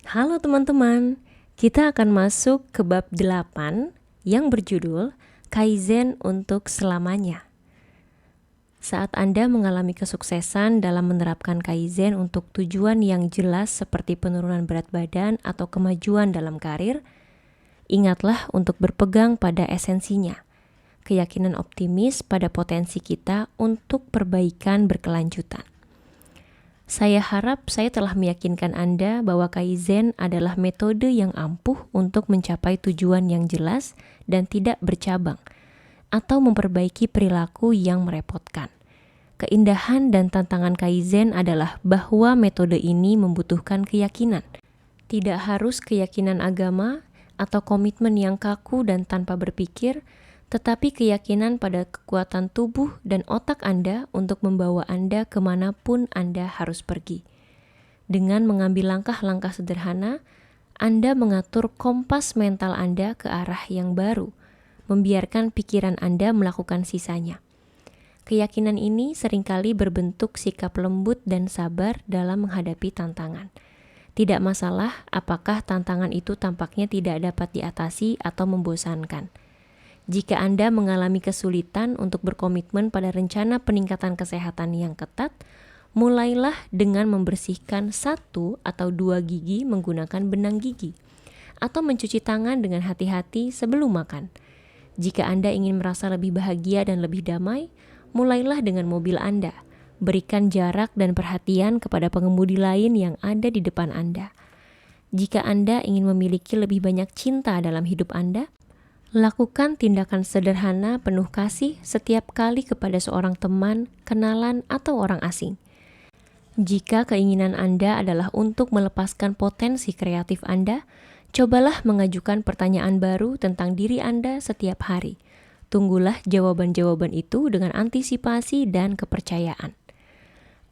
Halo teman-teman, kita akan masuk ke bab 8 yang berjudul Kaizen untuk selamanya. Saat Anda mengalami kesuksesan dalam menerapkan Kaizen untuk tujuan yang jelas seperti penurunan berat badan atau kemajuan dalam karir, ingatlah untuk berpegang pada esensinya, keyakinan optimis pada potensi kita untuk perbaikan berkelanjutan. Saya harap saya telah meyakinkan Anda bahwa Kaizen adalah metode yang ampuh untuk mencapai tujuan yang jelas dan tidak bercabang, atau memperbaiki perilaku yang merepotkan. Keindahan dan tantangan Kaizen adalah bahwa metode ini membutuhkan keyakinan. Tidak harus keyakinan agama atau komitmen yang kaku dan tanpa berpikir, tetapi keyakinan pada kekuatan tubuh dan otak Anda untuk membawa Anda kemanapun Anda harus pergi. Dengan mengambil langkah-langkah sederhana, Anda mengatur kompas mental Anda ke arah yang baru, membiarkan pikiran Anda melakukan sisanya. Keyakinan ini seringkali berbentuk sikap lembut dan sabar dalam menghadapi tantangan. Tidak masalah apakah tantangan itu tampaknya tidak dapat diatasi atau membosankan. Jika Anda mengalami kesulitan untuk berkomitmen pada rencana peningkatan kesehatan yang ketat, mulailah dengan membersihkan 1 atau 2 gigi menggunakan benang gigi, atau mencuci tangan dengan hati-hati sebelum makan. Jika Anda ingin merasa lebih bahagia dan lebih damai, mulailah dengan mobil Anda. Berikan jarak dan perhatian kepada pengemudi lain yang ada di depan Anda. Jika Anda ingin memiliki lebih banyak cinta dalam hidup Anda, lakukan tindakan sederhana penuh kasih setiap kali kepada seorang teman, kenalan, atau orang asing. Jika keinginan Anda adalah untuk melepaskan potensi kreatif Anda, cobalah mengajukan pertanyaan baru tentang diri Anda setiap hari. Tunggulah jawaban-jawaban itu dengan antisipasi dan kepercayaan.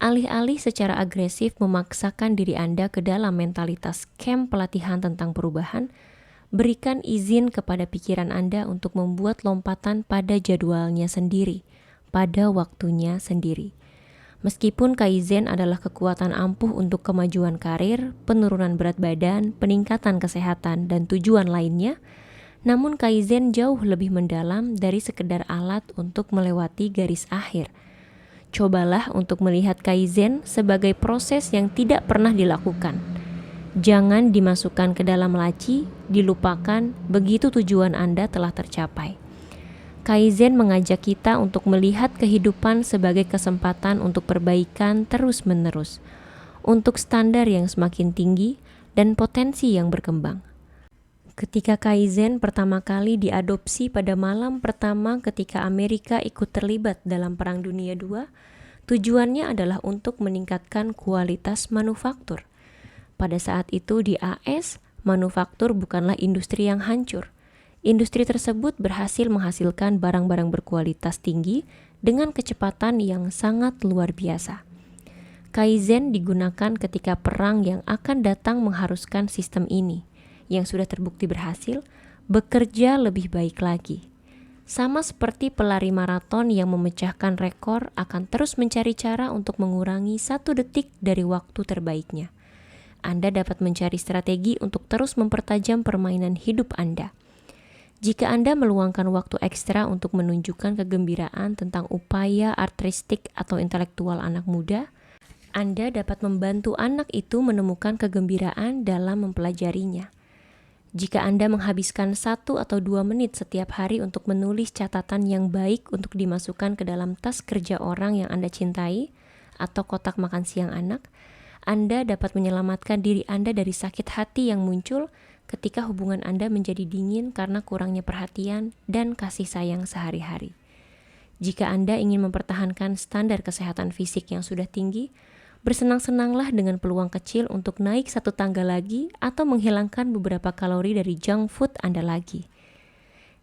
Alih-alih secara agresif memaksakan diri Anda ke dalam mentalitas camp pelatihan tentang perubahan, berikan izin kepada pikiran Anda untuk membuat lompatan pada jadwalnya sendiri, pada waktunya sendiri. Meskipun Kaizen adalah kekuatan ampuh untuk kemajuan karir, penurunan berat badan, peningkatan kesehatan, dan tujuan lainnya, namun Kaizen jauh lebih mendalam dari sekedar alat untuk melewati garis akhir. Cobalah untuk melihat Kaizen sebagai proses yang tidak pernah dilakukan. Jangan dimasukkan ke dalam laci, dilupakan begitu tujuan Anda telah tercapai. Kaizen mengajak kita untuk melihat kehidupan sebagai kesempatan untuk perbaikan terus-menerus, untuk standar yang semakin tinggi dan potensi yang berkembang. Ketika Kaizen pertama kali diadopsi pada malam pertama ketika Amerika ikut terlibat dalam Perang Dunia II, tujuannya adalah untuk meningkatkan kualitas manufaktur. Pada saat itu di AS, manufaktur bukanlah industri yang hancur. Industri tersebut berhasil menghasilkan barang-barang berkualitas tinggi dengan kecepatan yang sangat luar biasa. Kaizen digunakan ketika perang yang akan datang mengharuskan sistem ini, yang sudah terbukti berhasil, bekerja lebih baik lagi. Sama seperti pelari maraton yang memecahkan rekor akan terus mencari cara untuk mengurangi 1 detik dari waktu terbaiknya. Anda dapat mencari strategi untuk terus mempertajam permainan hidup Anda. Jika Anda meluangkan waktu ekstra untuk menunjukkan kegembiraan tentang upaya artistik atau intelektual anak muda, Anda dapat membantu anak itu menemukan kegembiraan dalam mempelajarinya. Jika Anda menghabiskan 1 atau 2 menit setiap hari untuk menulis catatan yang baik untuk dimasukkan ke dalam tas kerja orang yang Anda cintai atau kotak makan siang anak, Anda dapat menyelamatkan diri Anda dari sakit hati yang muncul ketika hubungan Anda menjadi dingin karena kurangnya perhatian dan kasih sayang sehari-hari. Jika Anda ingin mempertahankan standar kesehatan fisik yang sudah tinggi, bersenang-senanglah dengan peluang kecil untuk naik 1 tangga lagi atau menghilangkan beberapa kalori dari junk food Anda lagi.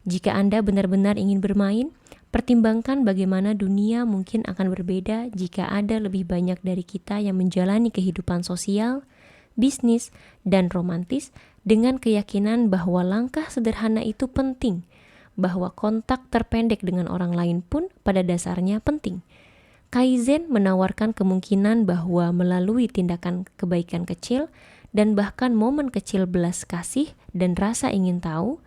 Jika Anda benar-benar ingin bermain, pertimbangkan bagaimana dunia mungkin akan berbeda jika ada lebih banyak dari kita yang menjalani kehidupan sosial, bisnis, dan romantis dengan keyakinan bahwa langkah sederhana itu penting, bahwa kontak terpendek dengan orang lain pun pada dasarnya penting. Kaizen menawarkan kemungkinan bahwa melalui tindakan kebaikan kecil dan bahkan momen kecil belas kasih dan rasa ingin tahu,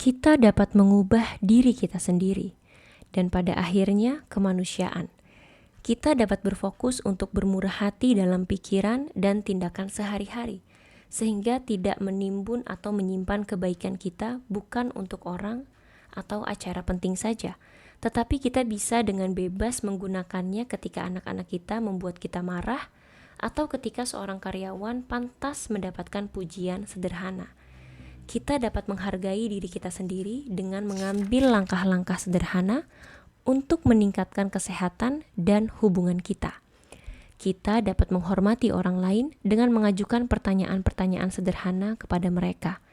kita dapat mengubah diri kita sendiri dan pada akhirnya kemanusiaan. Kita dapat berfokus untuk bermurah hati dalam pikiran dan tindakan sehari-hari, sehingga tidak menimbun atau menyimpan kebaikan kita bukan untuk orang atau acara penting saja, tetapi kita bisa dengan bebas menggunakannya ketika anak-anak kita membuat kita marah atau ketika seorang karyawan pantas mendapatkan pujian sederhana. Kita dapat menghargai diri kita sendiri dengan mengambil langkah-langkah sederhana untuk meningkatkan kesehatan dan hubungan kita. Kita dapat menghormati orang lain dengan mengajukan pertanyaan-pertanyaan sederhana kepada mereka.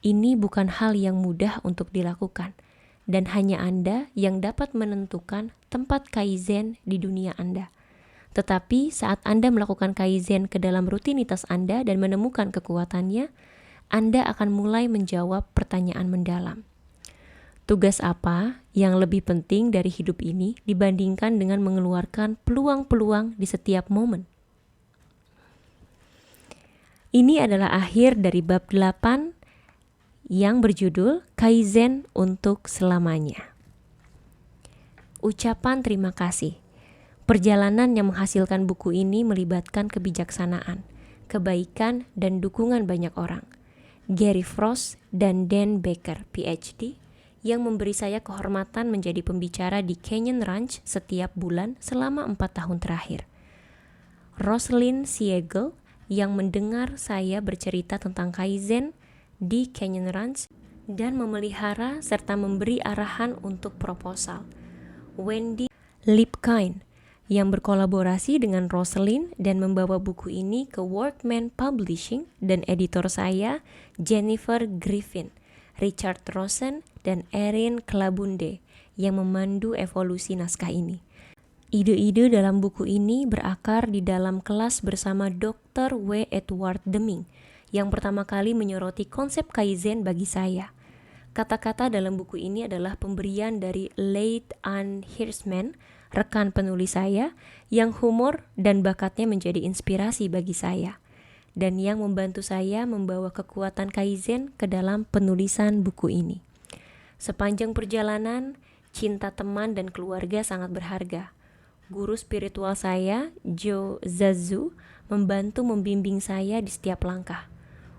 Ini bukan hal yang mudah untuk dilakukan, dan hanya Anda yang dapat menentukan tempat kaizen di dunia Anda. Tetapi saat Anda melakukan kaizen ke dalam rutinitas Anda dan menemukan kekuatannya, Anda akan mulai menjawab pertanyaan mendalam. Tugas apa yang lebih penting dari hidup ini dibandingkan dengan mengeluarkan peluang-peluang di setiap momen? Ini adalah akhir dari bab 8 yang berjudul Kaizen untuk selamanya. Ucapan terima kasih. Perjalanan yang menghasilkan buku ini melibatkan kebijaksanaan, kebaikan, dan dukungan banyak orang. Gary Frost dan Dan Baker, PhD, yang memberi saya kehormatan menjadi pembicara di Canyon Ranch setiap bulan selama 4 tahun terakhir. Rosalind Siegel, yang mendengar saya bercerita tentang Kaizen di Canyon Ranch dan memelihara serta memberi arahan untuk proposal. Wendy Lipkind, yang berkolaborasi dengan Rosalind dan membawa buku ini ke Workman Publishing, dan editor saya, Jennifer Griffin, Richard Rosen, dan Erin Klabunde, yang memandu evolusi naskah ini. Ide-ide dalam buku ini berakar di dalam kelas bersama Dr. W. Edward Deming, yang pertama kali menyoroti konsep Kaizen bagi saya. Kata-kata dalam buku ini adalah pemberian dari Leigh Ann Hirschman, rekan penulis saya, yang humor dan bakatnya menjadi inspirasi bagi saya, dan yang membantu saya membawa kekuatan Kaizen ke dalam penulisan buku ini. Sepanjang perjalanan, cinta teman dan keluarga sangat berharga. Guru spiritual saya, Joe Zazu, membantu membimbing saya di setiap langkah.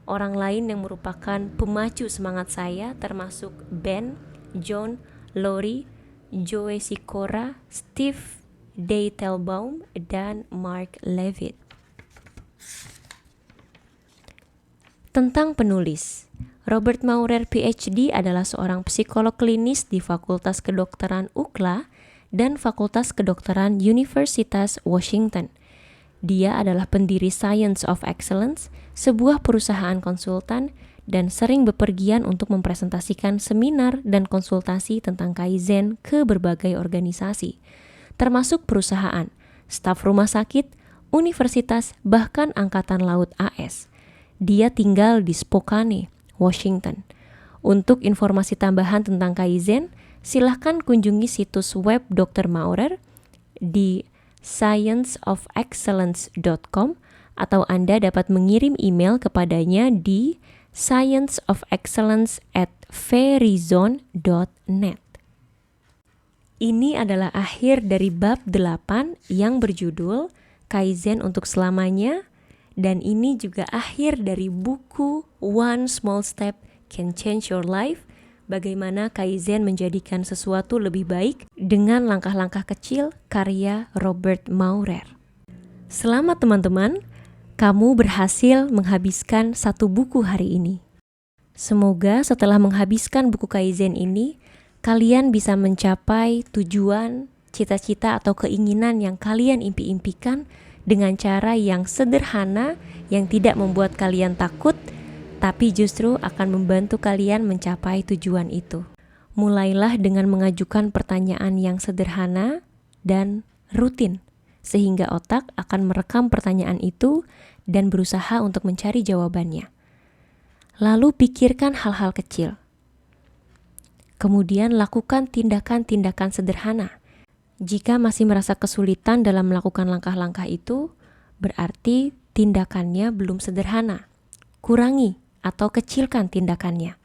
Orang lain yang merupakan pemacu semangat saya termasuk Ben, John, Lori, Joe Sikora, Steve Deitelbaum, dan Mark Levitt. Tentang penulis, Robert Maurer PhD adalah seorang psikolog klinis di Fakultas Kedokteran UCLA dan Fakultas Kedokteran Universitas Washington. Dia adalah pendiri Science of Excellence, sebuah perusahaan konsultan, dan sering bepergian untuk mempresentasikan seminar dan konsultasi tentang Kaizen ke berbagai organisasi, termasuk perusahaan, staf rumah sakit, universitas, bahkan Angkatan Laut AS. Dia tinggal di Spokane, Washington. Untuk informasi tambahan tentang Kaizen, silahkan kunjungi situs web Dr. Maurer di scienceofexcellence.com atau Anda dapat mengirim email kepadanya di scienceofexcellence@verizon.net. Ini adalah akhir dari bab 8 yang berjudul Kaizen untuk selamanya, dan ini juga akhir dari buku One Small Step Can Change Your Life, bagaimana Kaizen menjadikan sesuatu lebih baik dengan langkah-langkah kecil, karya Robert Maurer. Selamat teman-teman, kamu berhasil menghabiskan 1 buku hari ini. Semoga setelah menghabiskan buku Kaizen ini, kalian bisa mencapai tujuan, cita-cita atau keinginan yang kalian impi-impikan dengan cara yang sederhana, yang tidak membuat kalian takut, tapi justru akan membantu kalian mencapai tujuan itu. Mulailah dengan mengajukan pertanyaan yang sederhana dan rutin, sehingga otak akan merekam pertanyaan itu dan berusaha untuk mencari jawabannya. Lalu pikirkan hal-hal kecil. Kemudian lakukan tindakan-tindakan sederhana. Jika masih merasa kesulitan dalam melakukan langkah-langkah itu, berarti tindakannya belum sederhana. Kurangi atau kecilkan tindakannya.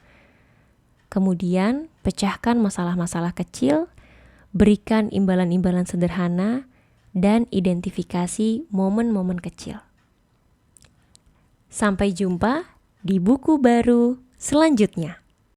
Kemudian, pecahkan masalah-masalah kecil, berikan imbalan-imbalan sederhana, dan identifikasi momen-momen kecil. Sampai jumpa di buku baru selanjutnya.